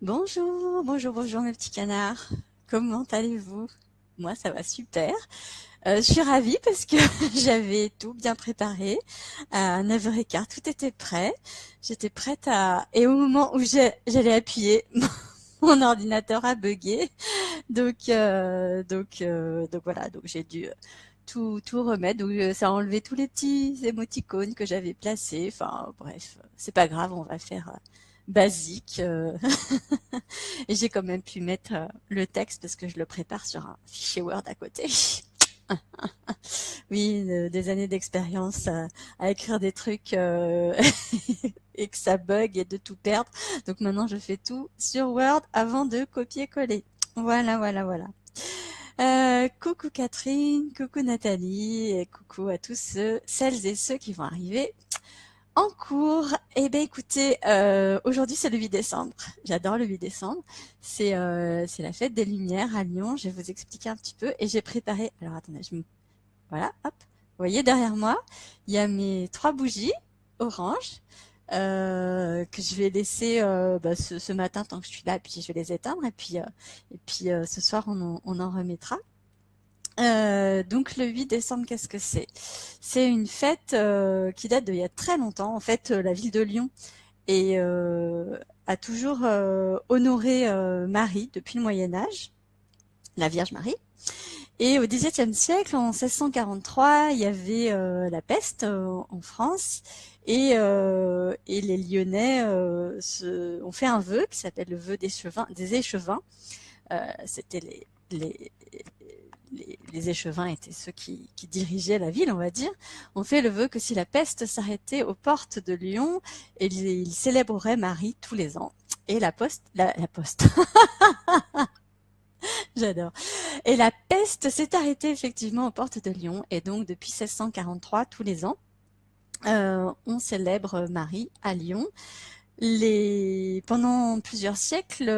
Bonjour, bonjour, bonjour mes petits canards. Comment allez-vous? Moi, ça va super. Je suis ravie parce que j'avais tout bien préparé. À 9h15, tout était prêt. J'étais prête à... Et au moment où j'allais appuyer, mon ordinateur a bugué. Donc voilà, donc j'ai dû tout remettre. Donc ça a enlevé tous les petits émoticônes que j'avais placés. Enfin bref, c'est pas grave, on va faire basique. Et j'ai quand même pu mettre le texte parce que je le prépare sur un fichier Word à côté. Oui, des années d'expérience à écrire des trucs et que ça bug et de tout perdre. Donc maintenant, je fais tout sur Word avant de copier-coller. Voilà, voilà, voilà. Coucou Catherine, coucou Nathalie, et coucou à tous celles et ceux qui vont arriver en cours. Eh bien, écoutez, aujourd'hui c'est le 8 décembre. J'adore le 8 décembre. C'est la fête des Lumières à Lyon. Je vais vous expliquer un petit peu. Et j'ai préparé... Alors attendez, voilà, hop. Vous voyez derrière moi, il y a mes 3 bougies oranges que je vais laisser ce matin tant que je suis là. Puis je vais les éteindre. Et puis ce soir, on en remettra. Donc le 8 décembre, qu'est-ce que c'est? C'est une fête qui date d'il y a très longtemps. En fait, la ville de Lyon a toujours honoré Marie depuis le Moyen Âge, la Vierge Marie. Et au XVIIe siècle, en 1643, il y avait la peste en France. Et les Lyonnais ont fait un vœu qui s'appelle le vœu des échevins. C'était les échevins étaient ceux qui dirigeaient la ville, on va dire. On fait le vœu que si la peste s'arrêtait aux portes de Lyon, ils célébreraient Marie tous les ans. Et la poste, j'adore. Et la peste s'est arrêtée effectivement aux portes de Lyon. Et donc depuis 1643, tous les ans, on célèbre Marie à Lyon. Pendant plusieurs siècles,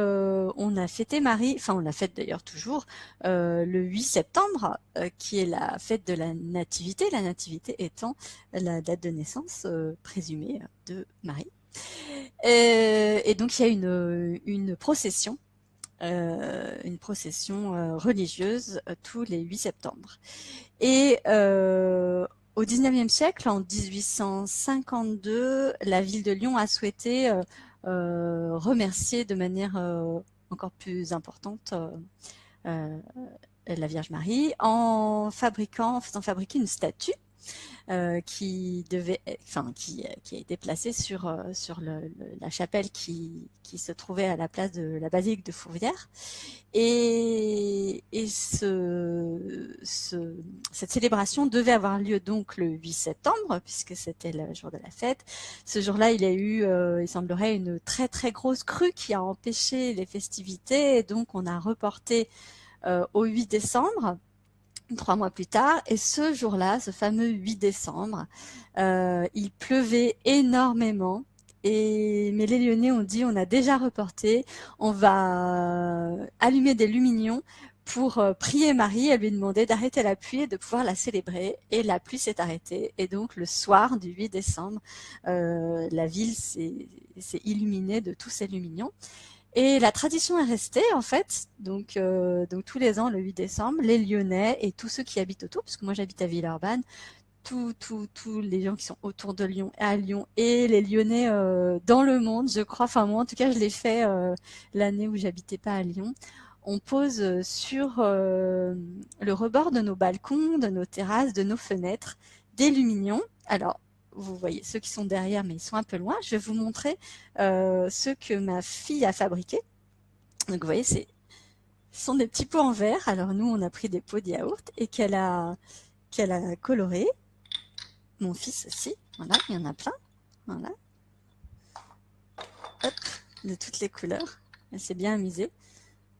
on a fêté Marie, enfin on la fête d'ailleurs toujours, le 8 septembre, qui est la fête de la nativité étant la date de naissance présumée de Marie. Et donc il y a une procession religieuse tous les 8 septembre. Et au 19e siècle, en 1852, la ville de Lyon a souhaité remercier de manière encore plus importante euh, la Vierge Marie en faisant fabriquer une statue qui a été placée sur la chapelle qui se trouvait à la place de la basilique de Fourvière. Et cette célébration devait avoir lieu donc le 8 septembre, puisque c'était le jour de la fête. Ce jour-là, il y a eu, il semblerait, une très très grosse crue qui a empêché les festivités, et donc on a reporté au 8 décembre. 3 mois plus tard, et ce jour-là, ce fameux 8 décembre, il pleuvait énormément. Mais les Lyonnais ont dit, on a déjà reporté, on va allumer des lumignons pour prier Marie et lui demander d'arrêter la pluie et de pouvoir la célébrer. Et la pluie s'est arrêtée. Et donc le soir du 8 décembre, la ville s'est illuminée de tous ces lumignons. Et la tradition est restée en fait, donc tous les ans le 8 décembre, les Lyonnais et tous ceux qui habitent autour, parce que moi j'habite à Villeurbanne, tous les gens qui sont autour de Lyon, à Lyon, et les Lyonnais dans le monde, je crois, enfin moi en tout cas je l'ai fait l'année où j'habitais pas à Lyon, on pose sur le rebord de nos balcons, de nos terrasses, de nos fenêtres, des lumignons. Alors vous voyez ceux qui sont derrière, mais ils sont un peu loin. Je vais vous montrer ceux que ma fille a fabriqués. Donc vous voyez, ce sont des petits pots en verre. Alors nous, on a pris des pots de yaourt et qu'elle a coloré. Mon fils aussi. Voilà, il y en a plein. Voilà. Hop, de toutes les couleurs. Elle s'est bien amusée.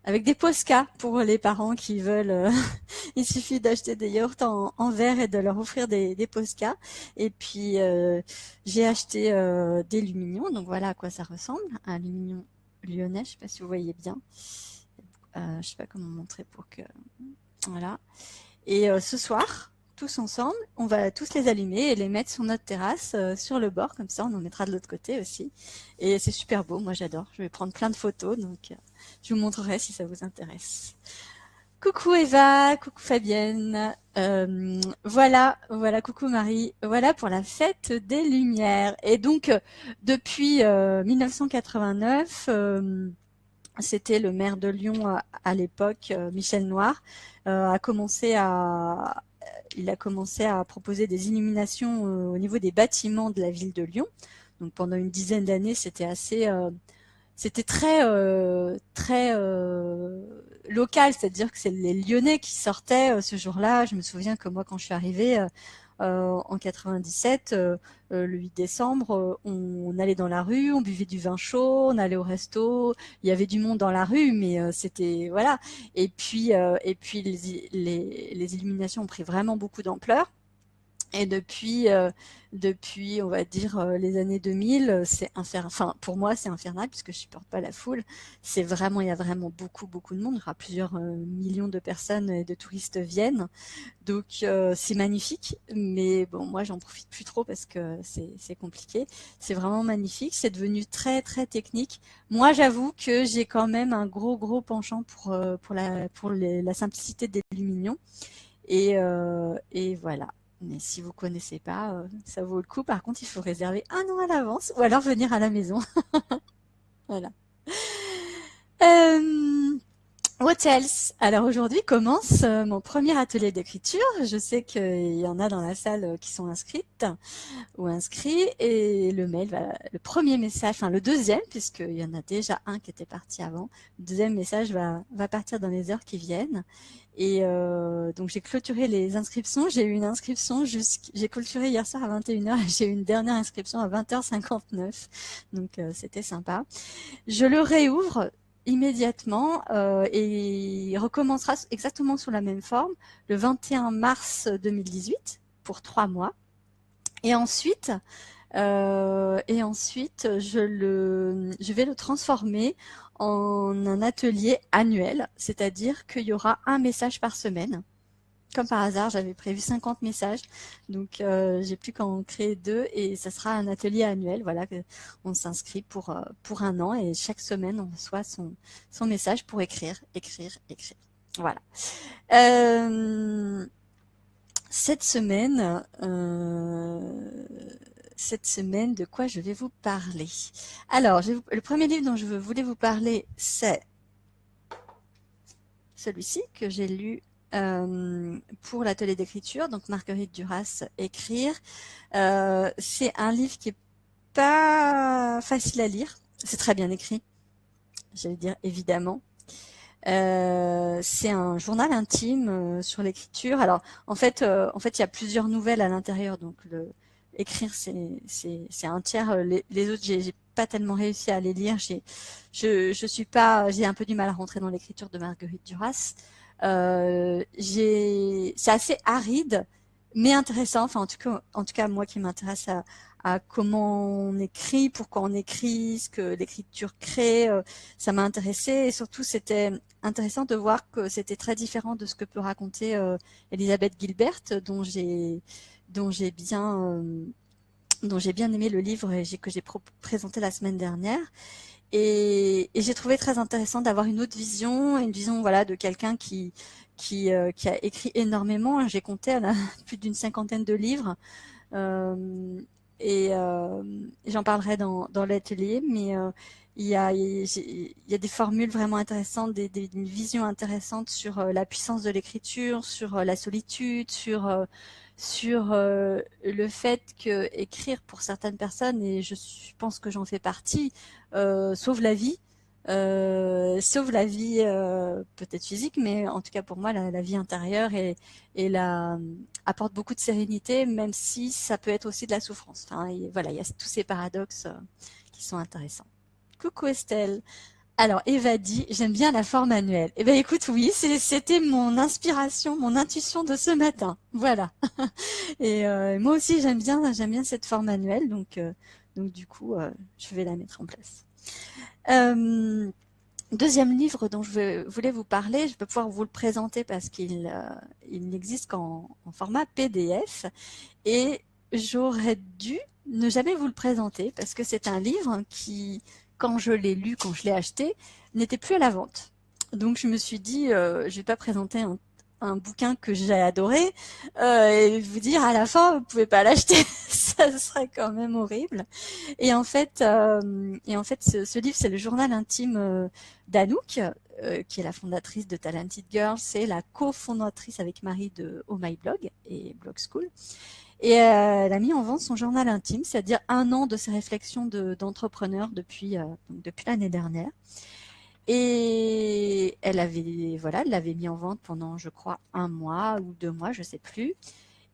Avec des Posca pour les parents qui veulent. Il suffit d'acheter des yaourts en verre et de leur offrir des Posca. Et puis j'ai acheté des lumignons. Donc voilà à quoi ça ressemble. Un lumignon lyonnais. Je sais pas si vous voyez bien. Je sais pas comment montrer pour que voilà. Et ce soir, tous ensemble, on va tous les allumer et les mettre sur notre terrasse, sur le bord, comme ça on en mettra de l'autre côté aussi. Et c'est super beau, moi j'adore. Je vais prendre plein de photos, donc je vous montrerai si ça vous intéresse. Coucou Eva, coucou Fabienne. Voilà, coucou Marie. Voilà pour la fête des Lumières. Et donc, depuis 1989, c'était le maire de Lyon à l'époque, Michel Noir, il a commencé à proposer des illuminations au niveau des bâtiments de la ville de Lyon. Donc pendant une dizaine d'années, c'était très local, c'est-à-dire que c'est les Lyonnais qui sortaient ce jour-là. Je me souviens que moi, quand je suis arrivée en 97, le 8 décembre, on allait dans la rue, on buvait du vin chaud, on allait au resto. Il y avait du monde dans la rue, mais c'était voilà. Et puis les illuminations ont pris vraiment beaucoup d'ampleur. Et depuis, on va dire les années 2000, c'est enfin pour moi c'est infernal puisque je supporte pas la foule. Il y a vraiment beaucoup de monde. Il y aura plusieurs millions de personnes et de touristes viennent. Donc c'est magnifique, mais bon moi j'en profite plus trop parce que c'est compliqué. C'est vraiment magnifique, c'est devenu très technique. Moi j'avoue que j'ai quand même un gros penchant pour la simplicité des Luminions et voilà. Mais si vous connaissez pas, ça vaut le coup. Par contre, il faut réserver un an à l'avance ou alors venir à la maison. Voilà. What else? Alors aujourd'hui commence mon premier atelier d'écriture. Je sais qu'il y en a dans la salle qui sont inscrites ou inscrits. Et le premier message, enfin le deuxième, puisqu'il y en a déjà un qui était parti avant. Le deuxième message va partir dans les heures qui viennent. Et donc j'ai clôturé les inscriptions. J'ai eu une inscription j'ai clôturé hier soir à 21h et j'ai eu une dernière inscription à 20h59. Donc c'était sympa. Je le réouvre immédiatement et il recommencera exactement sous la même forme le 21 mars 2018 pour 3 mois. Et ensuite, je vais le transformer en un atelier annuel, c'est-à-dire qu'il y aura un message par semaine. Comme par hasard, j'avais prévu 50 messages, donc j'ai plus qu'à en créer 2 et ça sera un atelier annuel. Voilà, on s'inscrit pour un an et chaque semaine on reçoit son message pour écrire. Voilà. Cette semaine, de quoi je vais vous parler? Alors, le premier livre dont je voulais vous parler, c'est celui-ci que j'ai lu pour l'atelier d'écriture, donc Marguerite Duras, Écrire. C'est un livre qui est pas facile à lire. C'est très bien écrit, j'allais dire évidemment. C'est un journal intime sur l'écriture. Alors en fait, il y a plusieurs nouvelles à l'intérieur, donc écrire c'est un tiers. Les autres, j'ai pas tellement réussi à les lire. J'ai un peu du mal à rentrer dans l'écriture de Marguerite Duras. C'est assez aride, mais intéressant. Enfin, en tout cas, moi qui m'intéresse à comment on écrit, pourquoi on écrit, ce que l'écriture crée, ça m'a intéressé et surtout c'était intéressant de voir que c'était très différent de ce que peut raconter Elisabeth Gilbert, dont j'ai bien aimé le livre et que j'ai présenté la semaine dernière. Et j'ai trouvé très intéressant d'avoir une autre vision, une vision voilà de quelqu'un qui a écrit énormément. J'ai compté, elle a plus d'une 50aine de livres. Et j'en parlerai dans l'atelier, mais il y a des formules vraiment intéressantes, une vision intéressante sur la puissance de l'écriture, sur la solitude, sur le fait que écrire pour certaines personnes, et je pense que j'en fais partie, sauve la vie. Peut-être physique, mais en tout cas pour moi la vie intérieure et apporte beaucoup de sérénité, même si ça peut être aussi de la souffrance. Enfin, voilà, il y a tous ces paradoxes qui sont intéressants. Coucou Estelle. Alors Eva dit, j'aime bien la forme annuelle. Eh ben écoute, oui, c'était mon inspiration, mon intuition de ce matin. Voilà. Et moi aussi j'aime bien cette forme annuelle, donc du coup je vais la mettre en place. Deuxième livre dont je voulais vous parler, je vais pouvoir vous le présenter parce il n'existe qu'en format PDF et j'aurais dû ne jamais vous le présenter parce que c'est un livre qui, quand je l'ai lu, quand je l'ai acheté, n'était plus à la vente. Donc je me suis dit, je vais pas présenter un bouquin que j'ai adoré et vous dire à la fin vous pouvez pas l'acheter, ça serait quand même horrible. Et en fait, ce livre c'est le journal intime d'Anouk, qui est la fondatrice de Talented Girls, c'est la cofondatrice avec Marie de Oh My Blog et Blog School. Et elle a mis en vente son journal intime, c'est-à-dire 1 an de ses réflexions d'entrepreneur depuis l'année dernière. Et elle l'avait mis en vente pendant, je crois, 1 mois ou 2 mois, je sais plus.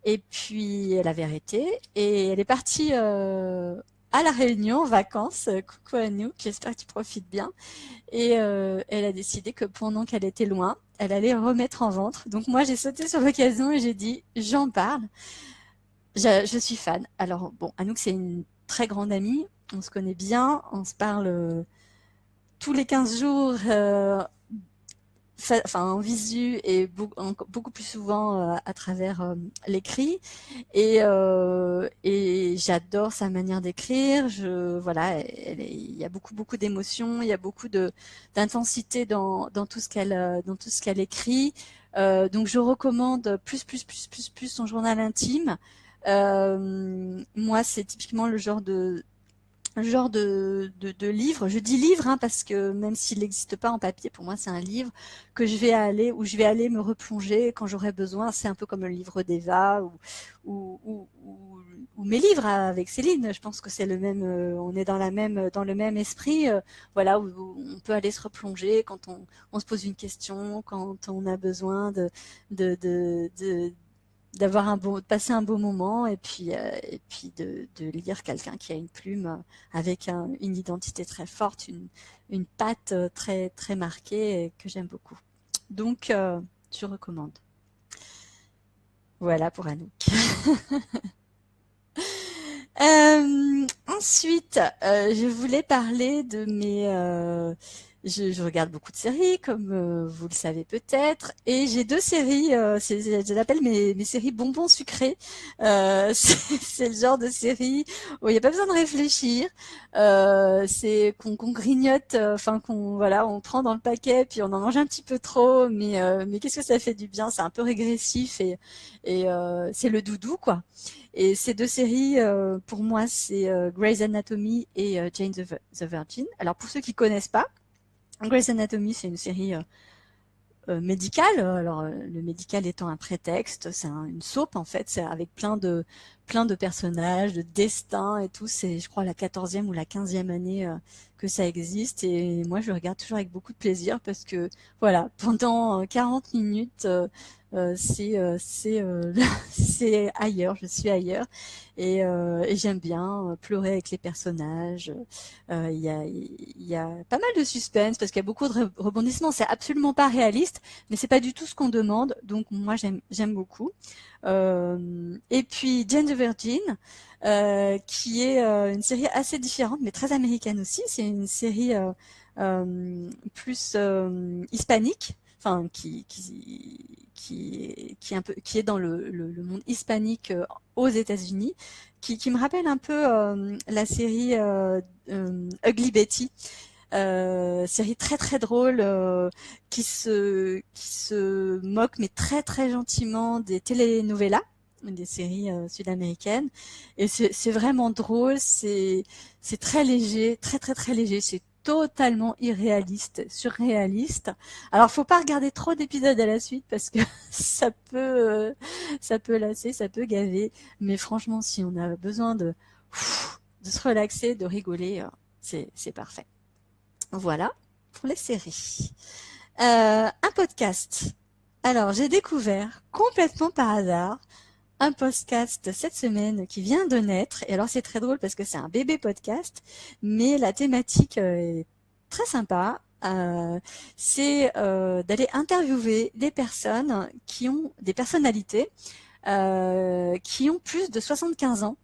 Et puis elle avait arrêté et elle est partie à La Réunion en vacances. Coucou Anouk, j'espère que tu profites bien. Et elle a décidé que pendant qu'elle était loin, elle allait remettre en vente. Donc moi j'ai sauté sur l'occasion et j'ai dit j'en parle. Je suis fan. Alors bon, Anouk c'est une très grande amie, on se connaît bien, on se parle tous les 15 jours, en visu et beaucoup plus souvent à travers l'écrit. Et j'adore sa manière d'écrire. Voilà, il y a beaucoup d'émotions, il y a beaucoup d'intensité dans tout ce qu'elle écrit. Donc je recommande plus son journal intime. Moi, c'est typiquement le genre de livre. Je dis livre parce que même s'il n'existe pas en papier, pour moi c'est un livre où je vais aller me replonger quand j'aurai besoin. C'est un peu comme le livre d'Eva ou mes livres avec Céline. Je pense que c'est le même. On est dans le même esprit. Voilà, où on peut aller se replonger quand on se pose une question, quand on a besoin de, de, de de passer un beau moment et puis de lire quelqu'un qui a une plume avec une identité très forte, une patte très très marquée et que j'aime beaucoup. Donc je recommande. Voilà pour Anouk. Ensuite, je voulais parler de je regarde beaucoup de séries, comme vous le savez peut-être, et j'ai 2 séries. Je l'appelle mes séries bonbons sucrés. C'est le genre de série où il n'y a pas besoin de réfléchir. C'est qu'on grignote, enfin on prend dans le paquet, puis on en mange un petit peu trop, mais qu'est-ce que ça fait du bien. C'est un peu régressif et c'est le doudou quoi. Et ces 2 séries, pour moi, c'est Grey's Anatomy et Jane the Virgin. Alors pour ceux qui connaissent pas, Grey's Anatomy, c'est une série médicale. Alors le médical étant un prétexte, c'est une soap en fait, c'est avec plein de personnages, de destins et tout. C'est, je crois, la 14e ou la 15e année que ça existe. Et moi, je le regarde toujours avec beaucoup de plaisir parce que, voilà, pendant 40 minutes, c'est ailleurs, je suis ailleurs. Et j'aime bien pleurer avec les personnages. Il y a pas mal de suspense parce qu'il y a beaucoup de rebondissements. C'est absolument pas réaliste, mais c'est pas du tout ce qu'on demande. Donc moi, j'aime beaucoup. Et puis Jane the Virgin, qui est une série assez différente, mais très américaine aussi. C'est une série plus hispanique, enfin qui est dans le monde hispanique aux États-Unis, qui me rappelle un peu la série Ugly Betty. Série très très drôle qui se moque mais très très gentiment des telenovelas, des séries sud-américaines, et c'est vraiment drôle, c'est très léger, très très très léger, c'est totalement irréaliste, surréaliste. Alors faut pas regarder trop d'épisodes à la suite parce que ça peut lasser, ça peut gaver, mais franchement si on a besoin de se relaxer, de rigoler, c'est parfait. Voilà pour les séries. Un podcast. Alors, j'ai découvert complètement par hasard un podcast cette semaine qui vient de naître. Et alors, c'est très drôle parce que c'est un bébé podcast, mais la thématique est très sympa. C'est d'aller interviewer des personnes des personnalités qui ont plus de 75 ans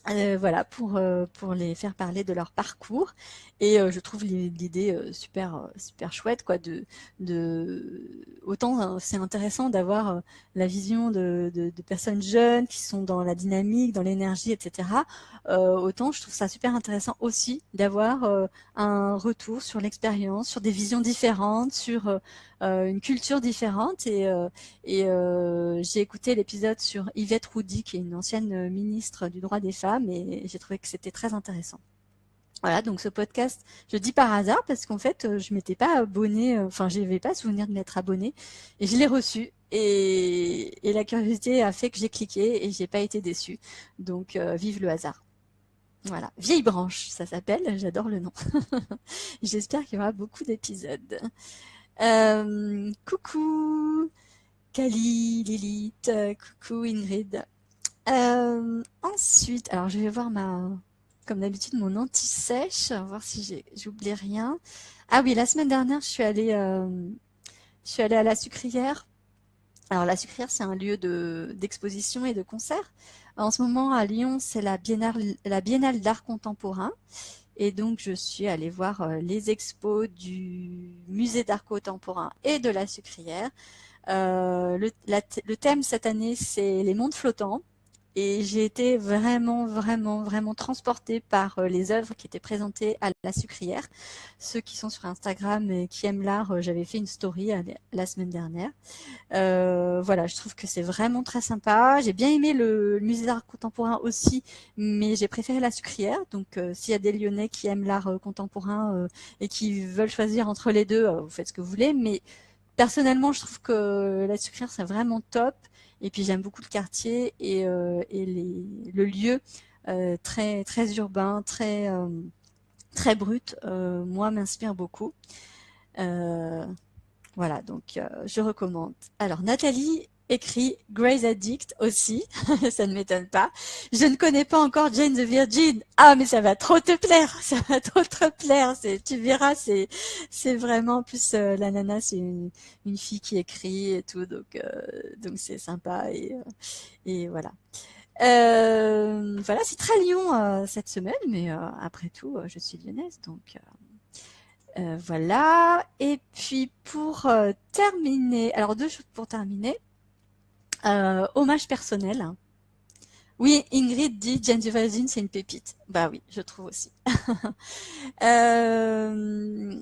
Voilà, pour les faire parler de leur parcours. Et je trouve l'idée super chouette, quoi. Autant c'est intéressant d'avoir la vision de personnes jeunes qui sont dans la dynamique, dans l'énergie, etc. Autant je trouve ça super intéressant aussi d'avoir un retour sur l'expérience, sur des visions différentes, sur une culture différente. Et j'ai écouté l'épisode sur Yvette Roudy, qui est une ancienne ministre du droit des femmes, et j'ai trouvé que c'était très intéressant. Voilà, donc ce podcast, je dis par hasard parce qu'en fait, je m'étais pas abonnée, enfin, je n'avais pas souvenir de m'être abonnée, et je l'ai reçu. Et la curiosité a fait que j'ai cliqué et j'ai pas été déçue. Donc, vive le hasard. Voilà, Vieille branche, ça s'appelle. J'adore le nom. J'espère qu'il y aura beaucoup d'épisodes. Coucou Kali, Lilith, coucou Ingrid. Ensuite, alors je vais voir comme d'habitude, mon anti-sèche, voir si j'oublie rien. Ah oui, la semaine dernière, je suis allée à la Sucrière. Alors la Sucrière, c'est un lieu d'exposition et de concert. En ce moment, à Lyon, c'est la Biennale d'art contemporain. Et donc, je suis allée voir les expos du musée d'art contemporain et de la Sucrière. Le thème cette année, c'est les mondes flottants. Et j'ai été vraiment transportée par les œuvres qui étaient présentées à la Sucrière. Ceux qui sont sur Instagram et qui aiment l'art, j'avais fait une story la semaine dernière. Voilà, je trouve que c'est vraiment très sympa. J'ai bien aimé le musée d'art contemporain aussi, mais j'ai préféré la Sucrière. Donc, s'il y a des Lyonnais qui aiment l'art contemporain et qui veulent choisir entre les deux, vous faites ce que vous voulez. Mais personnellement, je trouve que la Sucrière, c'est vraiment top. Et puis, j'aime beaucoup le quartier et le lieu très urbain, très brut. Moi, m'inspire beaucoup. Euh, voilà, donc je recommande. Alors, Nathalie écrit Grey's Addict aussi, ça ne m'étonne pas. Je ne connais pas encore Jane the Virgin. Ah, mais ça va trop te plaire, ça va trop te plaire. Tu verras, c'est vraiment, en plus, la nana, c'est une fille qui écrit et tout, donc c'est sympa et voilà. Voilà, c'est très Lyon cette semaine, mais après tout, je suis lyonnaise, donc voilà. Et puis pour terminer, alors deux choses pour terminer. Hommage personnel. Oui, Ingrid dit Jane the Virgin, c'est une pépite. Bah oui, je trouve aussi. Euh,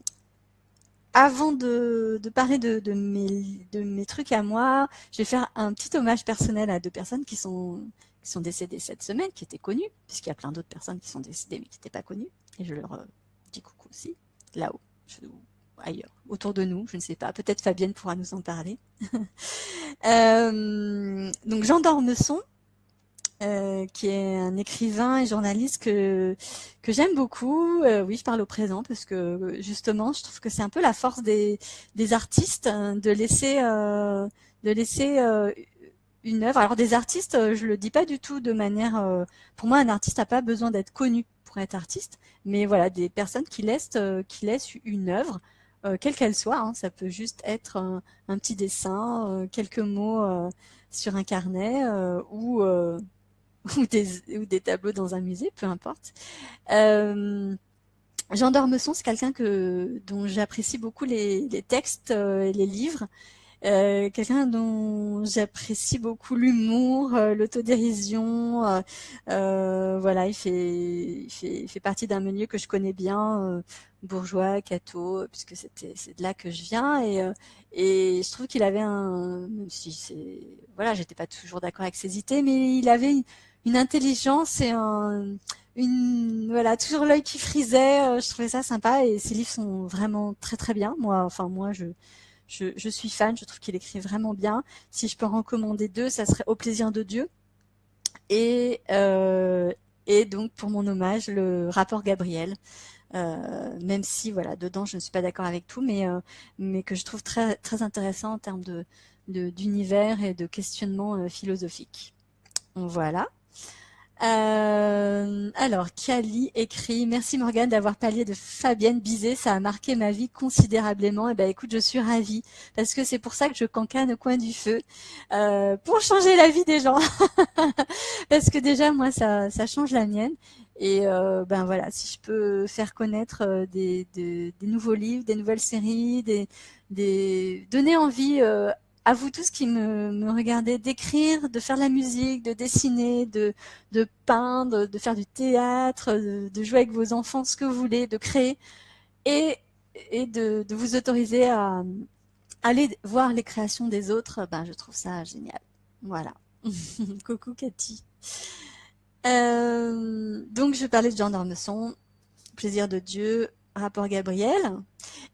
Avant de parler de mes trucs à moi, je vais faire un petit hommage personnel à deux personnes qui sont décédées cette semaine, qui étaient connues, puisqu'il y a plein d'autres personnes qui sont décédées mais qui n'étaient pas connues. Et je leur dis coucou aussi, là-haut, ou ailleurs, autour de nous, je ne sais pas. Peut-être Fabienne pourra nous en parler. Donc Jean d'Ormesson, qui est un écrivain et journaliste que j'aime beaucoup. Oui, je parle au présent parce que justement, je trouve que c'est un peu la force des artistes de laisser une œuvre. Alors des artistes, je le dis pas du tout de manière. Pour moi, un artiste n'a pas besoin d'être connu pour être artiste, mais voilà, des personnes qui laissent une œuvre. Quelle qu'elle soit, hein, ça peut juste être un petit dessin, quelques mots sur un carnet ou des tableaux dans un musée, peu importe. Jean d'Ormesson, c'est quelqu'un dont j'apprécie beaucoup les textes et les livres. Quelqu'un dont j'apprécie beaucoup l'humour, l'autodérision. Voilà, il fait partie d'un milieu que je connais bien, bourgeois, catho, puisque c'est de là que je viens. Et je trouve qu'il avait même si voilà, j'étais pas toujours d'accord avec ses idées, mais il avait une intelligence et voilà, toujours l'œil qui frisait. Je trouvais ça sympa et ses livres sont vraiment très bien. Moi, je suis fan, je trouve qu'il écrit vraiment bien. Si je peux en recommander deux, ça serait Au plaisir de Dieu et, euh, et donc pour mon hommage, le rapport Gabriel. Même si voilà, dedans je ne suis pas d'accord avec tout, mais que je trouve très intéressant en termes d'univers et de questionnement philosophique. Voilà. Alors, Kali écrit: merci Morgane d'avoir parlé de Fabienne Bizet, ça a marqué ma vie considérablement. Et ben écoute, je suis ravie parce que c'est pour ça que je cancane au coin du feu, pour changer la vie des gens. Parce que déjà moi ça change la mienne. Et ben voilà, si je peux faire connaître des nouveaux livres, des nouvelles séries, donner envie à vous tous qui me regardez d'écrire, de faire de la musique, de dessiner, de peindre, de faire du théâtre, de jouer avec vos enfants, ce que vous voulez, de créer et, et de vous autoriser à aller voir les créations des autres, ben, je trouve ça génial. Voilà. Coucou Cathy. Donc je parlais de Jean d'Ormesson, Plaisir de Dieu, Rapport Gabriel.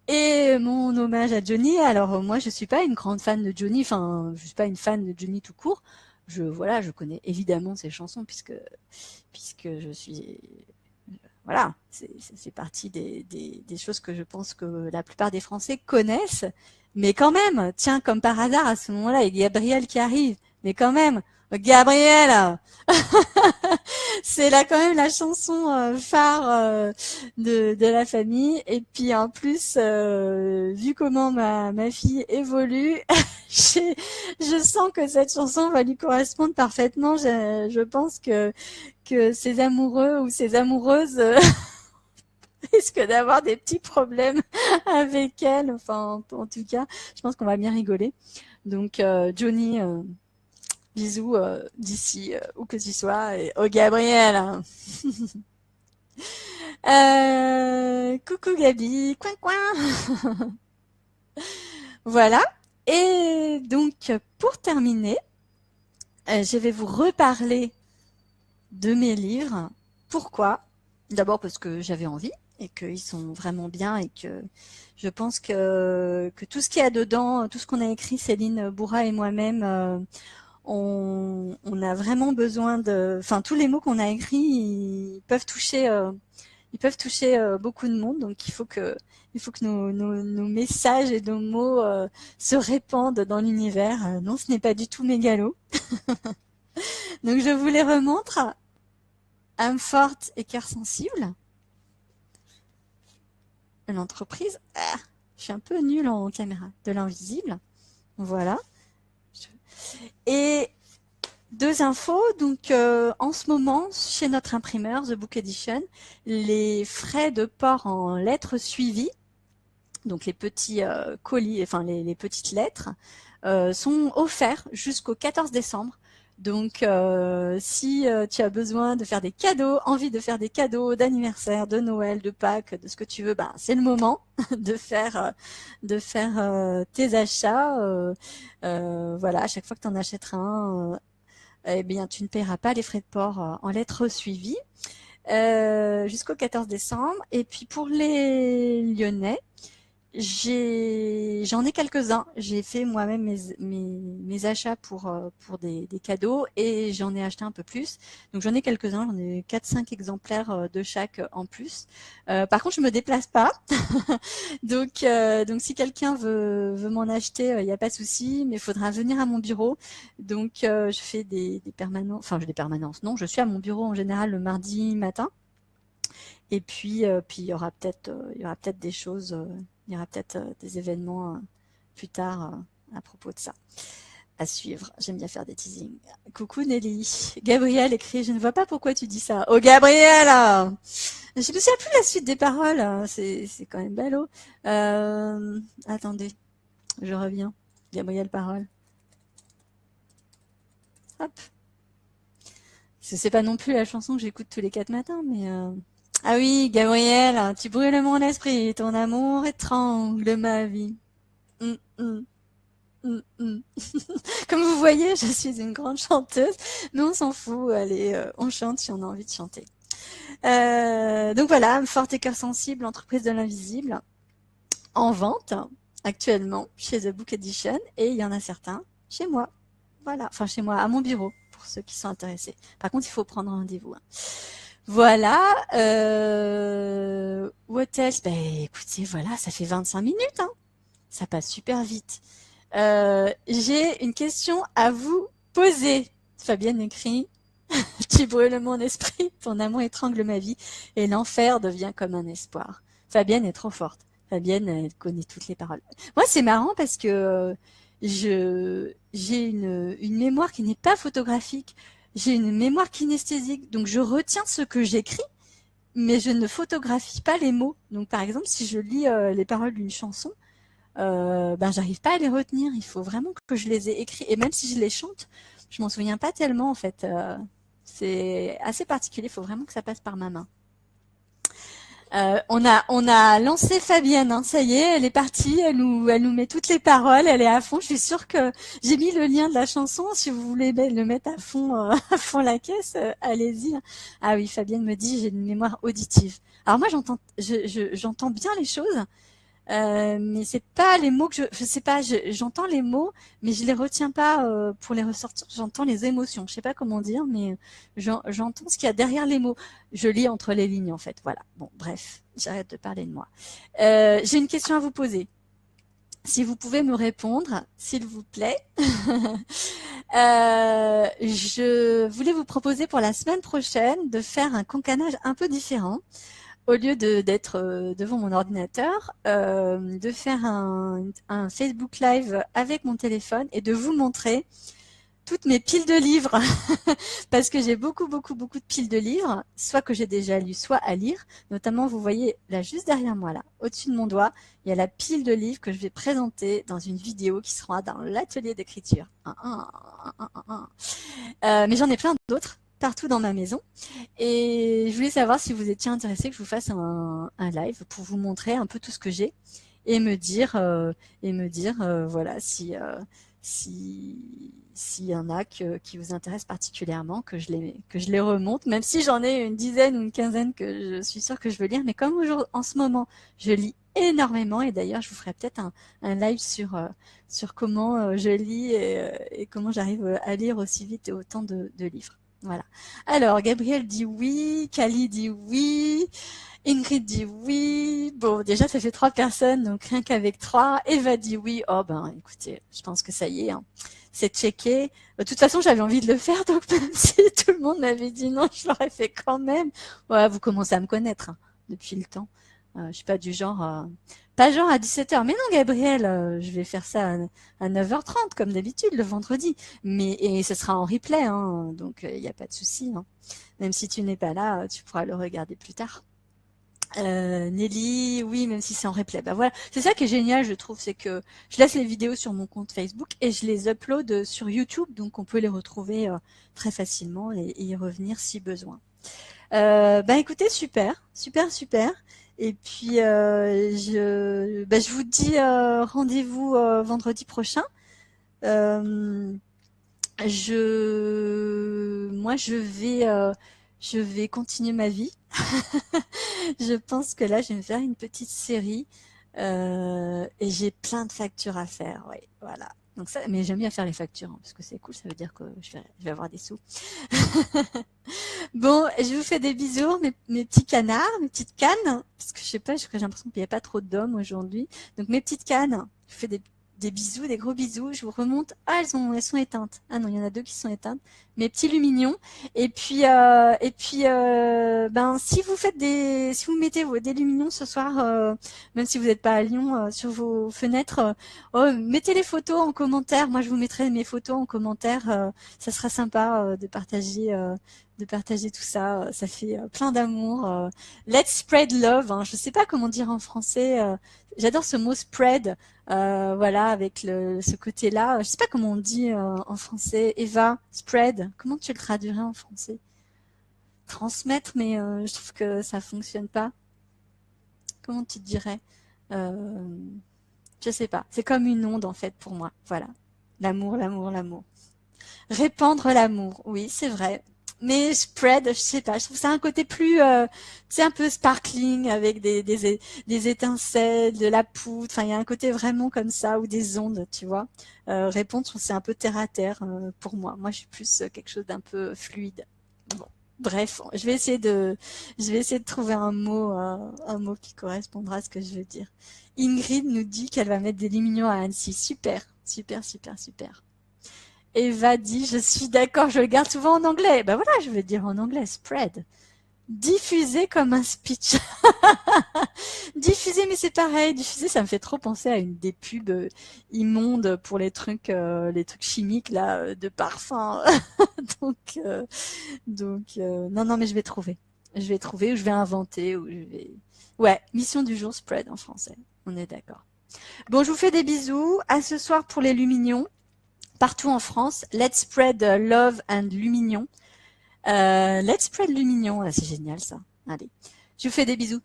Et mon hommage à Johnny, alors moi je suis pas une grande fan de Johnny, enfin je suis pas une fan de Johnny tout court. Voilà, je connais évidemment ses chansons puisque je suis voilà, c'est partie des choses que je pense que la plupart des Français connaissent. Mais quand même, tiens, comme par hasard, à ce moment-là, il y a Gabriel qui arrive. Mais quand même, Gabriel, c'est là quand même la chanson phare de la famille. Et puis en plus, vu comment ma fille évolue, je sens que cette chanson va lui correspondre parfaitement. Je pense que ses amoureux ou ses amoureuses risquent d'avoir des petits problèmes avec elle. Enfin, en tout cas, je pense qu'on va bien rigoler. Donc, Johnny, bisous d'ici, où que tu sois. Et oh, Gabriel, hein. Coucou Gabi, coin coin. Voilà. Et donc, pour terminer, je vais vous reparler de mes livres. Pourquoi? D'abord parce que j'avais envie et qu'ils sont vraiment bien et que je pense que tout ce qu'il y a dedans, tout ce qu'on a écrit, Céline Bourra et moi-même, on a vraiment besoin de... Enfin, tous les mots qu'on a écrits, ils peuvent toucher beaucoup de monde. Donc, il faut que nos messages et nos mots se répandent dans l'univers. Non, ce n'est pas du tout mégalo. Donc, je vous les remontre. Âme forte et cœur sensible. L'entreprise. Ah, je suis un peu nulle en caméra. De l'invisible. Voilà. Et deux infos. Donc, en ce moment, chez notre imprimeur, The Book Edition, les frais de port en lettres suivies, donc les petits colis, enfin les petites lettres, sont offerts jusqu'au 14 décembre. Donc, si tu as besoin de faire des cadeaux, envie de faire des cadeaux d'anniversaire, de Noël, de Pâques, de ce que tu veux, ben, c'est le moment de faire tes achats. Voilà, à chaque fois que tu en achèteras un, eh bien, tu ne paieras pas les frais de port en lettres suivies jusqu'au 14 décembre. Et puis pour les Lyonnais, j'en ai quelques-uns. J'ai fait moi-même mes achats pour des cadeaux et j'en ai acheté un peu plus. Donc j'en ai quelques-uns, j'en ai 4-5 exemplaires de chaque en plus. Par contre, je me déplace pas. Donc si quelqu'un veut m'en acheter, il n'y a pas de souci, mais il faudra venir à mon bureau. Donc je fais des permanences, enfin des permanences. Non, je suis à mon bureau en général le mardi matin. Et puis il y aura peut-être des choses, il y aura peut-être des événements plus tard à propos de ça. À suivre. J'aime bien faire des teasings. Coucou Nelly. Gabriel écrit: je ne vois pas pourquoi tu dis ça. Oh Gabriel! Je me souviens plus de la suite des paroles. C'est quand même ballot. Attendez. Je reviens. Gabriel parole. Hop. C'est pas non plus la chanson que j'écoute tous les 4 matins, mais... Ah oui, Gabriel, tu brûles mon esprit, ton amour étrangle ma vie. Mm, mm, mm, mm. Comme vous voyez, je suis une grande chanteuse, mais on s'en fout, allez, on chante si on a envie de chanter. Donc voilà, Âme forte et cœur sensible, entreprise de l'invisible, en vente actuellement chez The Book Edition, et il y en a certains chez moi. Voilà, enfin chez moi, à mon bureau, pour ceux qui sont intéressés. Par contre, il faut prendre rendez-vous. Hein. Voilà. What else? Ben, écoutez, voilà, ça fait 25 minutes. Hein. Ça passe super vite. J'ai une question à vous poser. Fabienne écrit. Tu brûles mon esprit, ton amour étrangle ma vie, et l'enfer devient comme un espoir. Fabienne est trop forte. Fabienne, elle connaît toutes les paroles. Moi, c'est marrant parce que j'ai une mémoire qui n'est pas photographique. J'ai une mémoire kinesthésique, donc je retiens ce que j'écris, mais je ne photographie pas les mots. Donc, par exemple, si je lis les paroles d'une chanson, ben j'arrive pas à les retenir. Il faut vraiment que je les ai écrits. Et même si je les chante, je m'en souviens pas tellement en fait. C'est assez particulier. Il faut vraiment que ça passe par ma main. On a lancé Fabienne, hein, ça y est, elle est partie, elle nous met toutes les paroles, elle est à fond. Je suis sûre que j'ai mis le lien de la chanson. Si vous voulez le mettre à fond, à fond la caisse, allez-y. Ah oui, Fabienne me dit j'ai une mémoire auditive. Alors moi j'entends bien les choses, mais c'est pas les mots que je sais pas, j'entends les mots, mais je les retiens pas pour les ressortir. J'entends les émotions. Je sais pas comment dire, mais j'entends ce qu'il y a derrière les mots. Je lis entre les lignes en fait. Voilà. Bon, bref, j'arrête de parler de moi. J'ai une question à vous poser. Si vous pouvez me répondre, s'il vous plaît. Je voulais vous proposer pour la semaine prochaine de faire un cancanage un peu différent. Au lieu d'être devant mon ordinateur, de faire un Facebook Live avec mon téléphone et de vous montrer toutes mes piles de livres. Parce que j'ai beaucoup de piles de livres, soit que j'ai déjà lu, soit à lire. Notamment, vous voyez là, juste derrière moi, là, au-dessus de mon doigt, il y a la pile de livres que je vais présenter dans une vidéo qui sera dans l'atelier d'écriture. Mais j'en ai plein d'autres partout dans ma maison. Et je voulais savoir si vous étiez intéressé que je vous fasse un live pour vous montrer un peu tout ce que j'ai et me dire voilà s'il y en a qui vous intéressent particulièrement, que je les remonte, même si j'en ai une dizaine ou une quinzaine que je suis sûre que je veux lire. Mais comme en ce moment, je lis énormément, et d'ailleurs, je vous ferai peut-être un live sur comment je lis et comment j'arrive à lire aussi vite et autant de livres. Voilà. Alors, Gabriel dit oui, Kali dit oui, Ingrid dit oui. Bon, déjà, ça fait 3 personnes, donc rien qu'avec 3. Eva dit oui. Oh ben, écoutez, je pense que ça y est, hein. C'est checké. De toute façon, j'avais envie de le faire, donc même si tout le monde m'avait dit non, je l'aurais fait quand même. Ouais, vous commencez à me connaître hein, depuis le temps. Je suis pas du genre... pas genre à 17h. Mais non, Gabriel, je vais faire ça à 9h30, comme d'habitude, le vendredi. Et ce sera en replay, hein, donc il n'y a pas de souci. Hein. Même si tu n'es pas là, tu pourras le regarder plus tard. Nelly, oui, même si c'est en replay. Bah voilà, c'est ça qui est génial, je trouve, c'est que je laisse les vidéos sur mon compte Facebook et je les upload sur YouTube, donc on peut les retrouver très facilement et y revenir si besoin. Bah écoutez, super. Et puis je vous dis rendez-vous vendredi prochain. Moi je vais continuer ma vie. Je pense que là je vais me faire une petite série et j'ai plein de factures à faire. Oui, voilà. Donc ça, mais j'aime bien faire les factures hein, parce que c'est cool, ça veut dire que je vais avoir des sous. Bon, je vous fais des bisous, mes petits canards, mes petites cannes, parce que je sais pas, j'ai l'impression qu'il n'y a pas trop d'hommes aujourd'hui. Donc mes petites cannes, je vous fais des bisous, des gros bisous. Je vous remonte. Ah, elles sont éteintes. Ah non, il y en a 2 qui sont éteintes. Mes petits lumignons. Et puis, ben si vous mettez des lumignons ce soir, même si vous n'êtes pas à Lyon, sur vos fenêtres, mettez les photos en commentaire. Moi, je vous mettrai mes photos en commentaire. Ça sera sympa de partager tout ça. Ça fait plein d'amour. Let's spread love. Hein. Je sais pas comment dire en français. J'adore ce mot spread. Voilà, avec ce côté-là. Je sais pas comment on dit en français. Eva, spread. Comment tu le traduirais en français? Transmettre, mais je trouve que ça fonctionne pas. Comment tu te dirais? Je sais pas. C'est comme une onde en fait pour moi. Voilà. L'amour, l'amour, l'amour. Répandre l'amour. Oui, c'est vrai. Mais spread, je sais pas, je trouve ça un côté plus, c'est un peu sparkling avec des étincelles, de la poudre. Enfin, il y a un côté vraiment comme ça ou des ondes, tu vois. Répondre, je trouve que c'est un peu terre à terre pour moi. Moi, je suis plus quelque chose d'un peu fluide. Bon, bref, je vais essayer de trouver un mot qui correspondra à ce que je veux dire. Ingrid nous dit qu'elle va mettre des lumignons à Annecy. Super, super, super, super. Eva dit, je suis d'accord, je le garde souvent en anglais. Ben voilà, je vais dire en anglais, spread. Diffuser comme un speech. Diffuser, mais c'est pareil. Diffuser, ça me fait trop penser à une des pubs immondes pour les trucs chimiques là, de parfum. donc, non, non, mais je vais trouver. Je vais trouver ou je vais inventer ou je vais. Ouais, mission du jour spread en français. On est d'accord. Bon, je vous fais des bisous. À ce soir pour les Lumignons. Partout en France, let's spread love and Lumignon. Let's spread Lumignon, c'est génial ça. Allez, je vous fais des bisous.